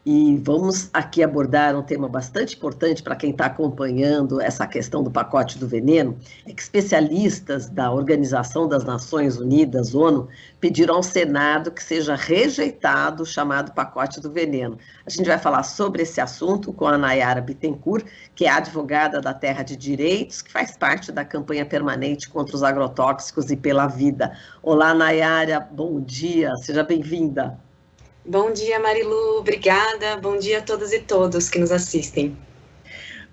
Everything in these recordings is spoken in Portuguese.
E vamos aqui abordar um tema bastante importante para quem está acompanhando essa questão do pacote do veneno, é que especialistas da Organização das Nações Unidas, ONU, pediram ao Senado que seja rejeitado o chamado pacote do veneno. A gente vai falar sobre esse assunto com a Nayara Bittencourt, que é advogada da Terra de Direitos, que faz parte da campanha permanente contra os agrotóxicos e pela vida. Olá, Nayara, bom dia, seja bem-vinda. Bom dia, Marilu, obrigada. Bom dia a todas e todos que nos assistem.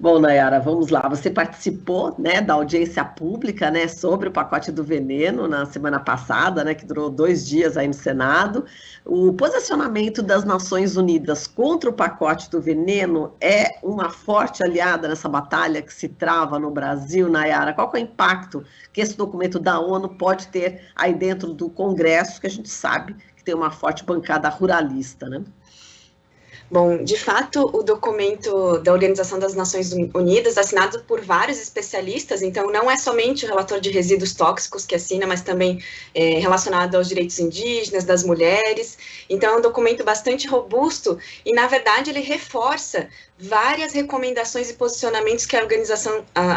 Bom, Nayara, vamos lá. Você participou, né, da audiência pública, né, sobre o pacote do veneno na semana passada, né, que durou 2 dias aí no Senado. O posicionamento das Nações Unidas contra o pacote do veneno é uma forte aliada nessa batalha que se trava no Brasil, Nayara. Qual que é o impacto que esse documento da ONU pode ter aí dentro do Congresso, que a gente sabe que tem uma forte bancada ruralista, né? Bom, de fato, o documento da Organização das Nações Unidas, assinado por vários especialistas, então não é somente o relator de resíduos tóxicos que assina, mas também relacionado aos direitos indígenas, das mulheres. Então, é um documento bastante robusto e, na verdade, ele reforça várias recomendações e posicionamentos que a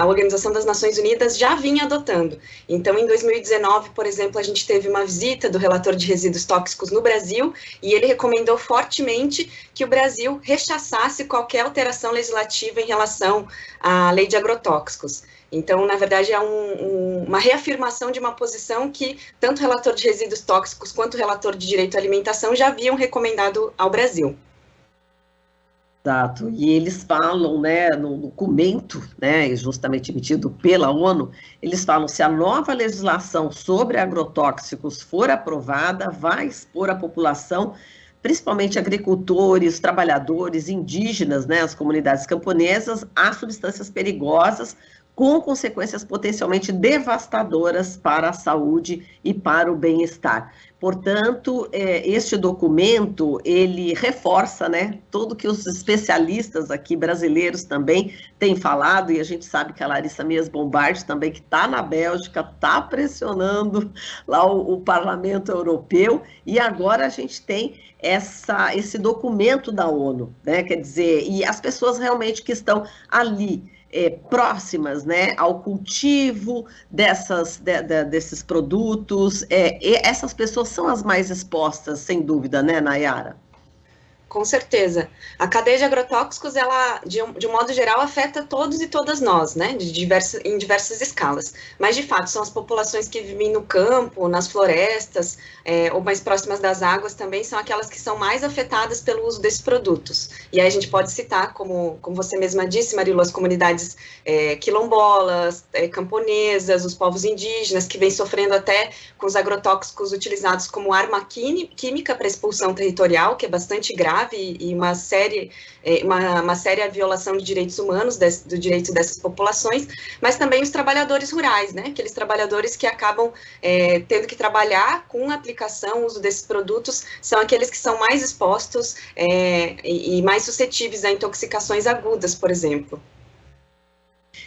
Organização das Nações Unidas já vinha adotando. Então, em 2019, por exemplo, a gente teve uma visita do relator de resíduos tóxicos no Brasil e ele recomendou fortemente que o Brasil rechaçasse qualquer alteração legislativa em relação à lei de agrotóxicos. Então, na verdade, é uma reafirmação de uma posição que tanto o relator de resíduos tóxicos quanto o relator de direito à alimentação já haviam recomendado ao Brasil. Exato, e eles falam, né, no documento, né, justamente emitido pela ONU, eles falam se a nova legislação sobre agrotóxicos for aprovada, vai expor a população, principalmente agricultores, trabalhadores, indígenas, né, as comunidades camponesas, a substâncias perigosas, com consequências potencialmente devastadoras para a saúde e para o bem-estar. Portanto, este documento, ele reforça, né, tudo que os especialistas aqui brasileiros também têm falado, e a gente sabe que a Larissa Meias Bombardi também, que está na Bélgica, está pressionando lá o Parlamento Europeu, e agora a gente tem esse documento da ONU, né, quer dizer, e as pessoas realmente que estão ali, próximas, né, ao cultivo desses produtos, essas pessoas são as mais expostas, sem dúvida, né, Nayara? Com certeza. A cadeia de agrotóxicos, ela, de um modo geral, afeta todos e todas nós, né, em diversas escalas. Mas, de fato, são as populações que vivem no campo, nas florestas, ou mais próximas das águas também, são aquelas que são mais afetadas pelo uso desses produtos. E aí a gente pode citar, como você mesma disse, Marilu, as comunidades quilombolas, camponesas, os povos indígenas, que vêm sofrendo até com os agrotóxicos utilizados como arma química para expulsão territorial, que é bastante grave, e uma séria violação de direitos humanos, do direito dessas populações, mas também os trabalhadores rurais, né, aqueles trabalhadores que acabam tendo que trabalhar com a aplicação, o uso desses produtos, são aqueles que são mais expostos e mais suscetíveis a intoxicações agudas, por exemplo.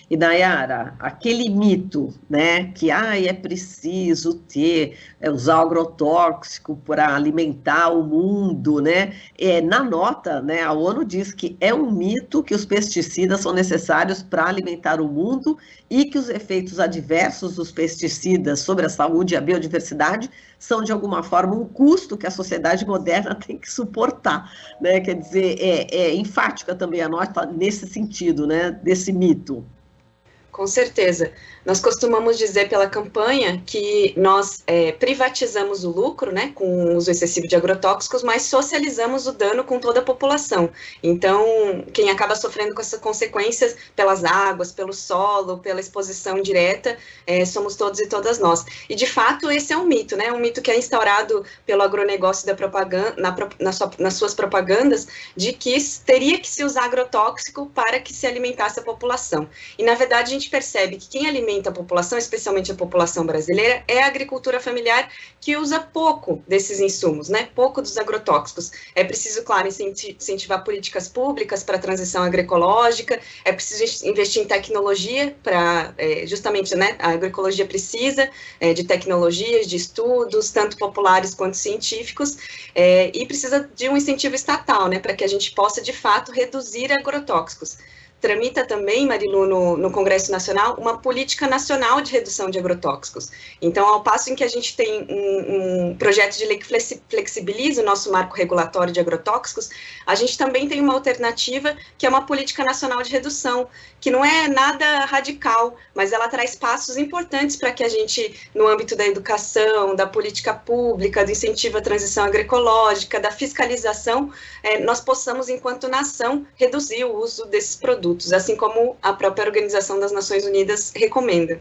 E, Nayara, aquele mito, né, que é preciso usar agrotóxico para alimentar o mundo, né, na nota, né, a ONU diz que é um mito que os pesticidas são necessários para alimentar o mundo e que os efeitos adversos dos pesticidas sobre a saúde e a biodiversidade são, de alguma forma, um custo que a sociedade moderna tem que suportar, né, quer dizer, é enfática também a nota nesse sentido, né, desse mito. Com certeza. Nós costumamos dizer pela campanha que nós privatizamos o lucro, né, com o uso excessivo de agrotóxicos, mas socializamos o dano com toda a população. Então, quem acaba sofrendo com essas consequências pelas águas, pelo solo, pela exposição direta, somos todos e todas nós. E, de fato, esse é um mito, né, um mito que é instaurado pelo agronegócio da propaganda, nas suas propagandas, de que teria que se usar agrotóxico para que se alimentasse a população. E, na verdade, a gente gente percebe que quem alimenta a população, especialmente a população brasileira, é a agricultura familiar, que usa pouco desses insumos, né? Pouco dos agrotóxicos. É preciso, claro, incentivar políticas públicas para a transição agroecológica, é preciso investir em tecnologia para, justamente, né, a agroecologia precisa de tecnologias, de estudos, tanto populares quanto científicos, e precisa de um incentivo estatal, né, para que a gente possa, de fato, reduzir agrotóxicos. Tramita também, Marilu, no Congresso Nacional, uma política nacional de redução de agrotóxicos. Então, ao passo em que a gente tem um projeto de lei que flexibiliza o nosso marco regulatório de agrotóxicos, a gente também tem uma alternativa, que é uma política nacional de redução, que não é nada radical, mas ela traz passos importantes para que a gente, no âmbito da educação, da política pública, do incentivo à transição agroecológica, da fiscalização, nós possamos, enquanto nação, reduzir o uso desses produtos, assim como a própria Organização das Nações Unidas recomenda.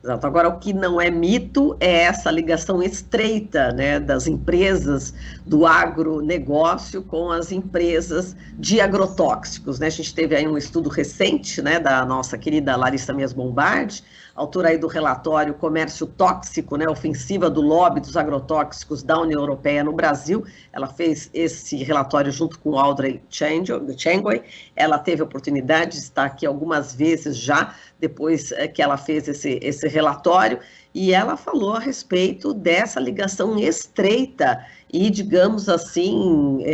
Exato. Agora, o que não é mito é essa ligação estreita, né, das empresas do agronegócio com as empresas de agrotóxicos, né? A gente teve aí um estudo recente, né, da nossa querida Larissa Mies Bombardi, autora aí do relatório Comércio Tóxico, né, ofensiva do lobby dos agrotóxicos da União Europeia no Brasil. Ela fez esse relatório junto com Audrey Changway. Ela teve a oportunidade de estar aqui algumas vezes já, depois que ela fez esse relatório, e ela falou a respeito dessa ligação estreita e, digamos assim,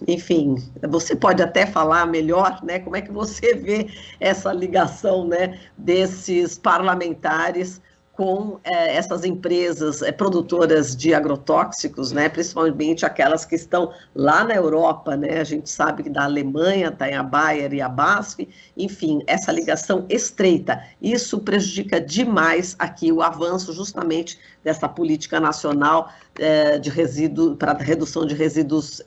enfim, você pode até falar melhor, né, como é que você vê essa ligação, né, desses parlamentares com essas empresas produtoras de agrotóxicos, né, principalmente aquelas que estão lá na Europa, né, a gente sabe que da Alemanha tem a Bayer e a BASF, enfim, essa ligação estreita, isso prejudica demais aqui o avanço justamente dessa política nacional de resíduo, para redução de resíduos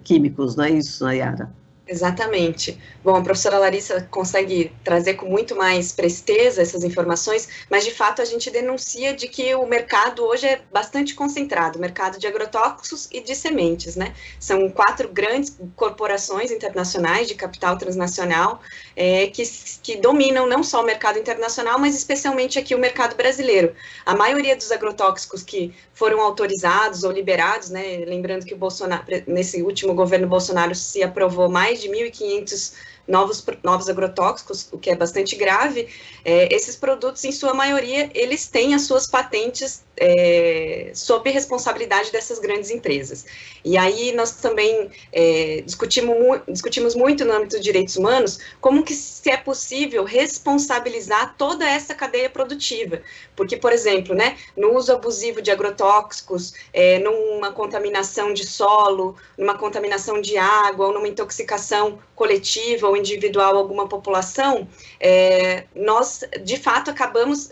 químicos, não é isso, Nayara? Exatamente. Bom, a professora Larissa consegue trazer com muito mais presteza essas informações, mas de fato a gente denuncia de que o mercado hoje é bastante concentrado, o mercado de agrotóxicos e de sementes, né? São 4 grandes corporações internacionais de capital transnacional que dominam não só o mercado internacional, mas especialmente aqui o mercado brasileiro. A maioria dos agrotóxicos que foram autorizados ou liberados, né? Lembrando que o Bolsonaro, nesse último governo Bolsonaro, se aprovou mais de 1.500 novos agrotóxicos, o que é bastante grave. Esses produtos, em sua maioria, eles têm as suas patentes sob responsabilidade dessas grandes empresas. E aí nós também discutimos muito no âmbito de direitos humanos como que se é possível responsabilizar toda essa cadeia produtiva, porque, por exemplo, né, no uso abusivo de agrotóxicos, numa contaminação de solo, numa contaminação de água, ou numa intoxicação coletiva ou individual alguma população, nós, de fato, acabamos,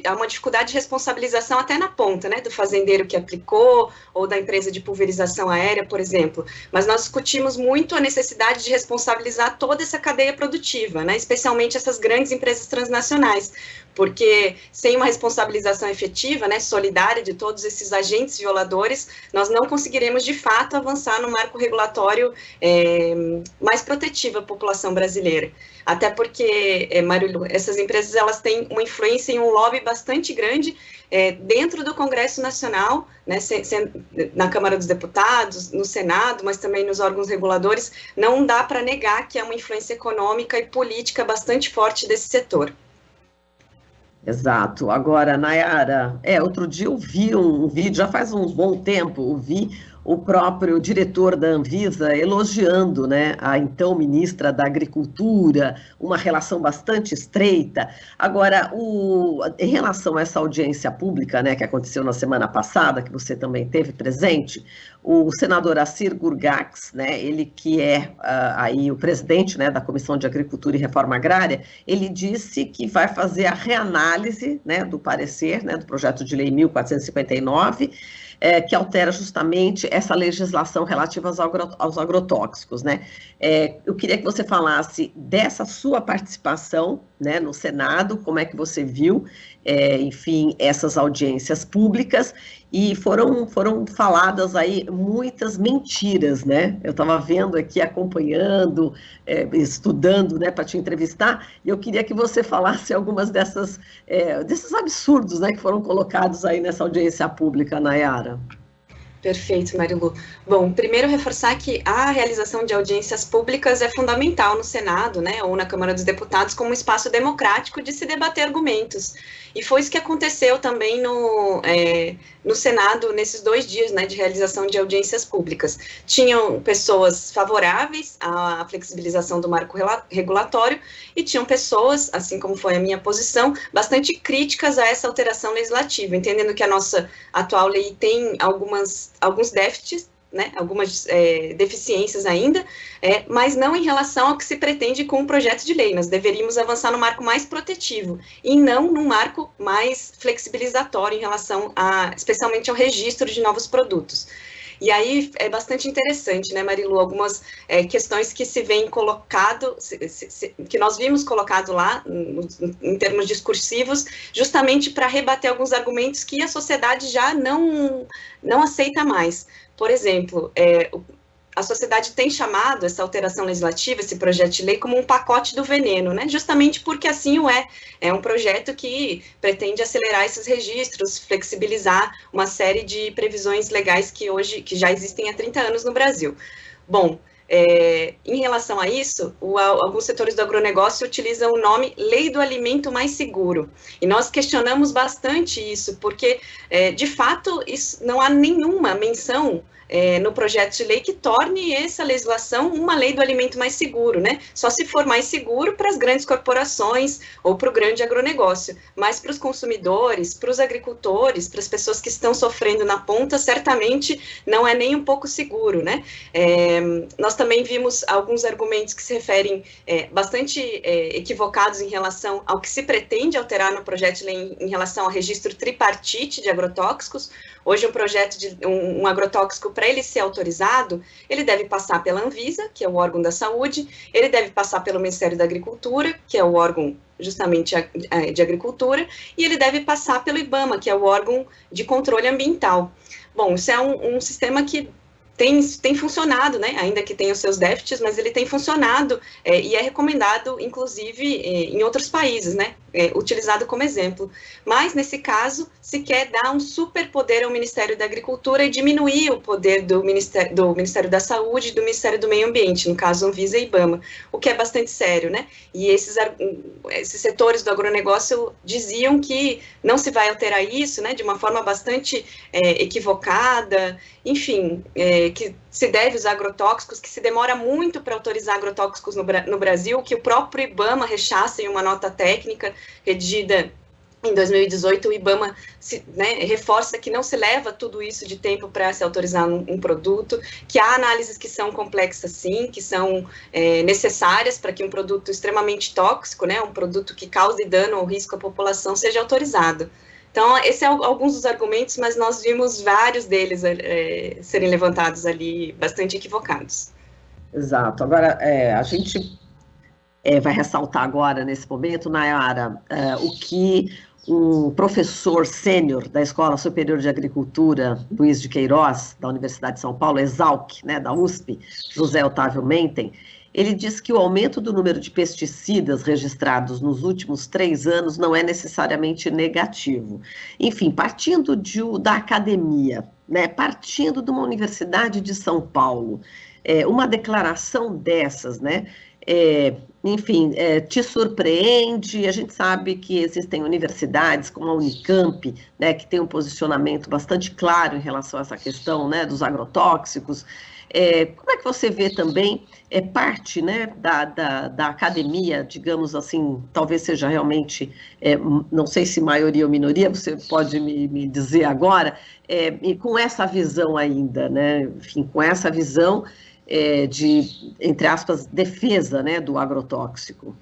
há uma dificuldade de responsabilização até na ponta, né, do fazendeiro que aplicou, ou da empresa de pulverização aérea, por exemplo, mas nós discutimos muito a necessidade de responsabilizar toda essa cadeia produtiva, né, especialmente essas grandes empresas transnacionais, porque sem uma responsabilização efetiva, né, solidária de todos esses agentes violadores, nós não conseguiremos, de fato, avançar no marco regulatório mais protetivo à população brasileira. Até porque, Marilu, essas empresas elas têm uma influência em um lobby bastante grande dentro do Congresso Nacional, né, na Câmara dos Deputados, no Senado, mas também nos órgãos reguladores. Não dá para negar que há uma influência econômica e política bastante forte desse setor. Exato. Agora, Nayara, outro dia eu vi um vídeo, já faz um bom tempo, eu vi o próprio diretor da Anvisa elogiando, né, a então ministra da Agricultura, uma relação bastante estreita. Agora, em relação a essa audiência pública, né, que aconteceu na semana passada, que você também teve presente, o senador Assir Gurgax, né, ele que é aí o presidente, né, da Comissão de Agricultura e Reforma Agrária, ele disse que vai fazer a reanálise, né, do parecer, né, do projeto de lei 1459, que altera justamente essa legislação relativa aos agrotóxicos, né? Eu queria que você falasse dessa sua participação né, no Senado, como é que você viu, enfim, essas audiências públicas, e foram faladas aí muitas mentiras, né? Eu estava vendo aqui, acompanhando, estudando, né, para te entrevistar, e eu queria que você falasse algumas desses absurdos, né, que foram colocados aí nessa audiência pública, Nayara. Perfeito, Marilu. Bom, primeiro reforçar que a realização de audiências públicas é fundamental no Senado, né, ou na Câmara dos Deputados, como um espaço democrático de se debater argumentos. E foi isso que aconteceu também no Senado, nesses 2 dias, né, de realização de audiências públicas. Tinham pessoas favoráveis à flexibilização do marco regulatório e tinham pessoas, assim como foi a minha posição, bastante críticas a essa alteração legislativa, entendendo que a nossa atual lei tem alguns déficits, né, algumas deficiências ainda, mas não em relação ao que se pretende com o projeto de lei. Nós deveríamos avançar no marco mais protetivo e não num marco mais flexibilizatório em relação especialmente ao registro de novos produtos. E aí é bastante interessante, né, Marilu, algumas questões que se vêm colocado, que nós vimos colocado lá, em termos discursivos, justamente para rebater alguns argumentos que a sociedade já não aceita mais. Por exemplo, a sociedade tem chamado essa alteração legislativa, esse projeto de lei, como um pacote do veneno, né? Justamente porque assim o é. É um projeto que pretende acelerar esses registros, flexibilizar uma série de previsões legais que já existem há 30 anos no Brasil. Bom, em relação a isso, alguns setores do agronegócio utilizam o nome Lei do Alimento Mais Seguro, e nós questionamos bastante isso, porque, de fato, não há nenhuma menção no projeto de lei que torne essa legislação uma lei do alimento mais seguro, né? Só se for mais seguro para as grandes corporações ou para o grande agronegócio, mas para os consumidores, para os agricultores, para as pessoas que estão sofrendo na ponta, certamente não é nem um pouco seguro, né? Nós também vimos alguns argumentos que se referem bastante equivocados em relação ao que se pretende alterar no projeto de lei em relação ao registro tripartite de agrotóxicos. Hoje, um agrotóxico, para ele ser autorizado, ele deve passar pela Anvisa, que é o órgão da saúde, ele deve passar pelo Ministério da Agricultura, que é o órgão justamente de agricultura, e ele deve passar pelo IBAMA, que é o órgão de controle ambiental. Bom, isso é um sistema que tem funcionado, né, ainda que tenha os seus déficits, mas ele tem funcionado e é recomendado, inclusive, em outros países, né, utilizado como exemplo. Mas, nesse caso, se quer dar um superpoder ao Ministério da Agricultura e diminuir o poder do Ministério da Saúde e do Ministério do Meio Ambiente, no caso, Anvisa e IBAMA, o que é bastante sério, né, e esses setores do agronegócio diziam que não se vai alterar isso, né, de uma forma bastante equivocada, enfim, que se deve usar agrotóxicos, que se demora muito para autorizar agrotóxicos no Brasil, que o próprio IBAMA rechaça em uma nota técnica redigida em 2018, o IBAMA reforça que não se leva tudo isso de tempo para se autorizar um produto, que há análises que são complexas sim, que são necessárias para que um produto extremamente tóxico, né, um produto que cause dano ou risco à população, seja autorizado. Então, esses são alguns dos argumentos, mas nós vimos vários deles serem levantados ali, bastante equivocados. Exato. Agora, a gente vai ressaltar agora, nesse momento, Nayara, o que um professor sênior da Escola Superior de Agricultura, Luiz de Queiroz, da Universidade de São Paulo, ESALC, né, da USP, José Otávio Menten, ele diz que o aumento do número de pesticidas registrados nos últimos 3 anos não é necessariamente negativo. Enfim, partindo da academia, né, partindo de uma universidade de São Paulo, uma declaração dessas, né, enfim, te surpreende? A gente sabe que existem universidades como a Unicamp, né, que tem um posicionamento bastante claro em relação a essa questão, né, dos agrotóxicos. Como é que você vê também parte, né, da academia, digamos assim, talvez seja realmente, não sei se maioria ou minoria, você pode me dizer agora, e com essa visão ainda, né, enfim, com essa visão de, entre aspas, defesa, né, do agrotóxico?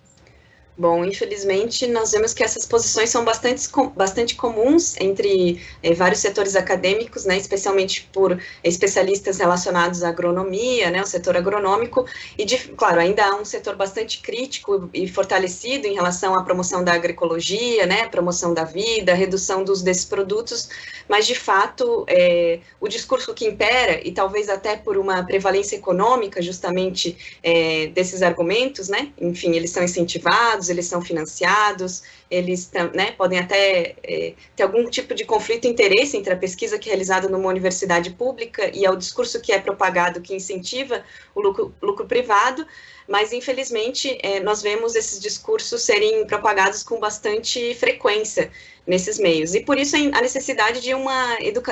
Bom, infelizmente, nós vemos que essas posições são bastante comuns entre vários setores acadêmicos, né, especialmente por especialistas relacionados à agronomia, né, o setor agronômico, e, claro, ainda há um setor bastante crítico e fortalecido em relação à promoção da agroecologia, né, promoção da vida, redução do uso desses produtos, mas, de fato, o discurso que impera, e talvez até por uma prevalência econômica, justamente, desses argumentos, né, enfim, eles são incentivados, eles são financiados, eles, né, podem até ter algum tipo de conflito de interesse entre a pesquisa que é realizada numa universidade pública e ao discurso que é propagado, que incentiva o lucro privado, mas, infelizmente, nós vemos esses discursos serem propagados com bastante frequência nesses meios, e por isso a necessidade de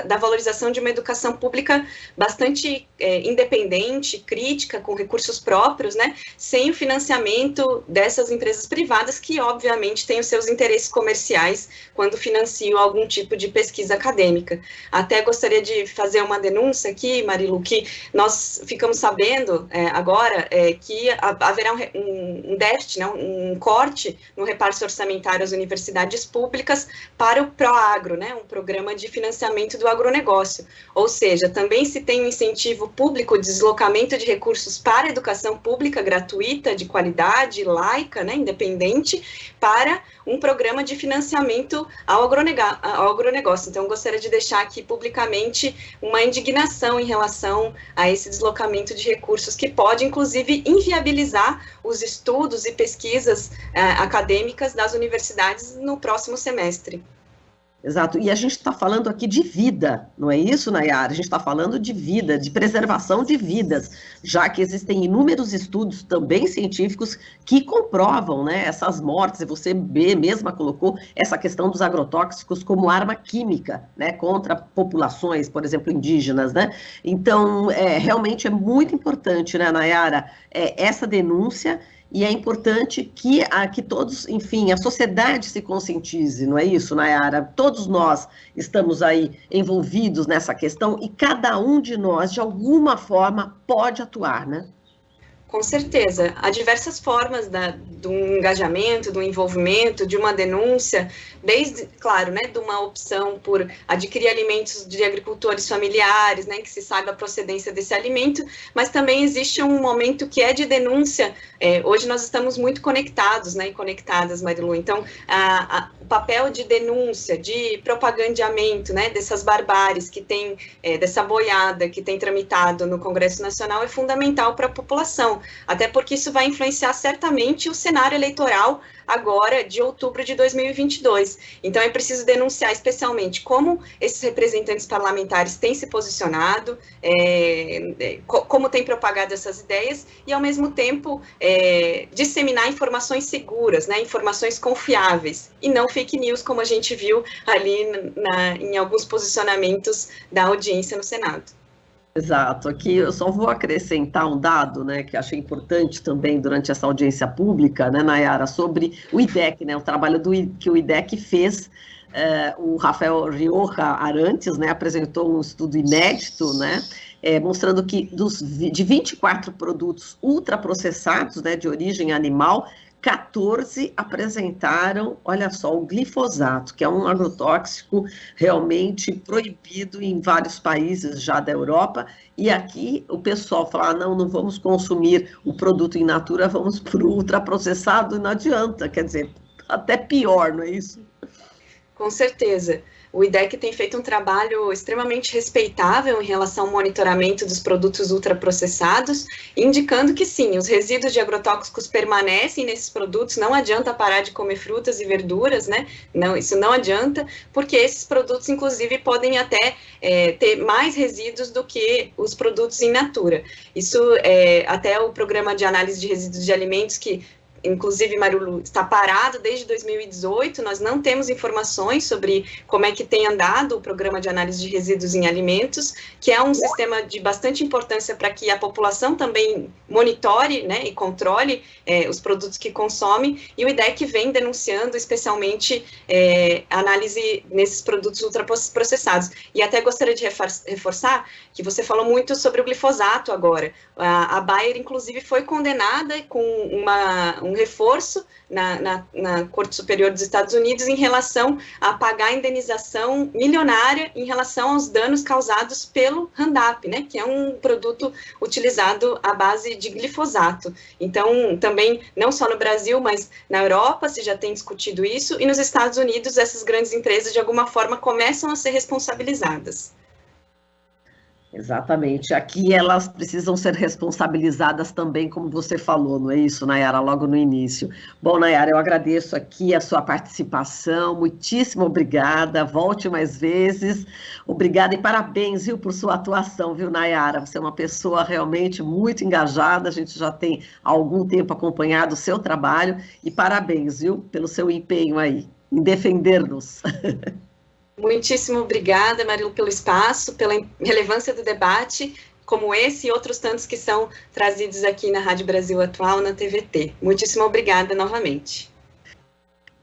da valorização de uma educação pública bastante independente, crítica, com recursos próprios, né, sem o financiamento dessas empresas privadas que, obviamente, têm os seus interesses comerciais quando financiam algum tipo de pesquisa acadêmica. Até gostaria de fazer uma denúncia aqui, Marilu, que nós ficamos sabendo agora que haverá um déficit, né, um corte no repasse orçamentário às universidades públicas para o ProAgro, né, um programa de financiamento do agronegócio. Ou seja, também se tem um incentivo público de deslocamento de recursos para a educação pública gratuita, de qualidade, laica, né, independente, para um programa de financiamento ao agronegócio. Então, gostaria de deixar aqui publicamente uma indignação em relação a esse deslocamento de recursos que pode, inclusive, inviabilizar os estudos e pesquisas acadêmicas das universidades no próximo semestre. Exato, e a gente está falando aqui de vida, não é isso, Nayara? A gente está falando de vida, de preservação de vidas, já que existem inúmeros estudos também científicos que comprovam, né, essas mortes, e você mesma colocou essa questão dos agrotóxicos como arma química, né, contra populações, por exemplo, indígenas, né? Então, realmente é muito importante, né, Nayara, essa denúncia. E é importante que todos, enfim, a sociedade se conscientize, não é isso, Nayara? Todos nós estamos aí envolvidos nessa questão e cada um de nós, de alguma forma, pode atuar, né? Com certeza, há diversas formas do engajamento, do envolvimento, de uma denúncia, desde, claro, né, de uma opção por adquirir alimentos de agricultores familiares, né, que se saiba a procedência desse alimento, mas também existe um momento que é de denúncia. Hoje nós estamos muito conectados, né, e conectadas, Marilu, então o papel de denúncia, de propagandeamento, né, dessas barbáries que tem, dessa boiada que tem tramitado no Congresso Nacional é fundamental para a população, até porque isso vai influenciar certamente o cenário eleitoral agora de outubro de 2022. Então, é preciso denunciar especialmente como esses representantes parlamentares têm se posicionado, como têm propagado essas ideias e, ao mesmo tempo, disseminar informações seguras, né, informações confiáveis, e não fake news, como a gente viu ali em alguns posicionamentos da audiência no Senado. Exato, aqui eu só vou acrescentar um dado, né, que achei importante também durante essa audiência pública, né, Nayara, sobre o IDEC, né, o trabalho que o IDEC fez. O Rafael Rioja Arantes, né, apresentou um estudo inédito, né, mostrando que de 24 produtos ultraprocessados, né, de origem animal, 14 apresentaram, olha só, o glifosato, que é um agrotóxico realmente proibido em vários países já da Europa, e aqui o pessoal fala, não vamos consumir o produto in natura, vamos para o ultraprocessado, e não adianta, quer dizer, até pior, não é isso? Com certeza. O IDEC tem feito um trabalho extremamente respeitável em relação ao monitoramento dos produtos ultraprocessados, indicando que sim, os resíduos de agrotóxicos permanecem nesses produtos, não adianta parar de comer frutas e verduras, né? Não, isso não adianta, porque esses produtos, inclusive, podem até ter mais resíduos do que os produtos in natura. Isso até o programa de análise de resíduos de alimentos, que inclusive, Marilu, está parado desde 2018, nós não temos informações sobre como é que tem andado o programa de análise de resíduos em alimentos, que é um sistema de bastante importância para que a população também monitore, né, e controle os produtos que consome, e o IDEC vem denunciando especialmente análise nesses produtos ultraprocessados. E até gostaria de reforçar que você falou muito sobre o glifosato agora. A Bayer, inclusive, foi condenada com um um reforço na Corte Superior dos Estados Unidos em relação a pagar a indenização milionária em relação aos danos causados pelo Roundup, né, que é um produto utilizado à base de glifosato. Então, também, não só no Brasil, mas na Europa se já tem discutido isso, e nos Estados Unidos essas grandes empresas, de alguma forma, começam a ser responsabilizadas. Exatamente. Aqui elas precisam ser responsabilizadas também, como você falou, não é isso, Nayara, logo no início. Bom, Nayara, eu agradeço aqui a sua participação, muitíssimo obrigada, volte mais vezes, obrigada e parabéns, viu, por sua atuação, viu, Nayara? Você é uma pessoa realmente muito engajada, a gente já tem há algum tempo acompanhado o seu trabalho, e parabéns, viu, pelo seu empenho aí, em defender-nos. Muitíssimo obrigada, Marilu, pelo espaço, pela relevância do debate, como esse e outros tantos que são trazidos aqui na Rádio Brasil Atual, na TVT. Muitíssimo obrigada novamente.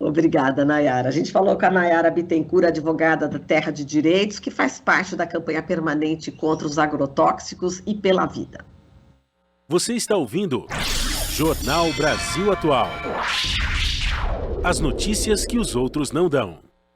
Obrigada, Nayara. A gente falou com a Nayara Bittencourt, advogada da Terra de Direitos, que faz parte da campanha permanente contra os agrotóxicos e pela vida. Você está ouvindo Jornal Brasil Atual. As notícias que os outros não dão.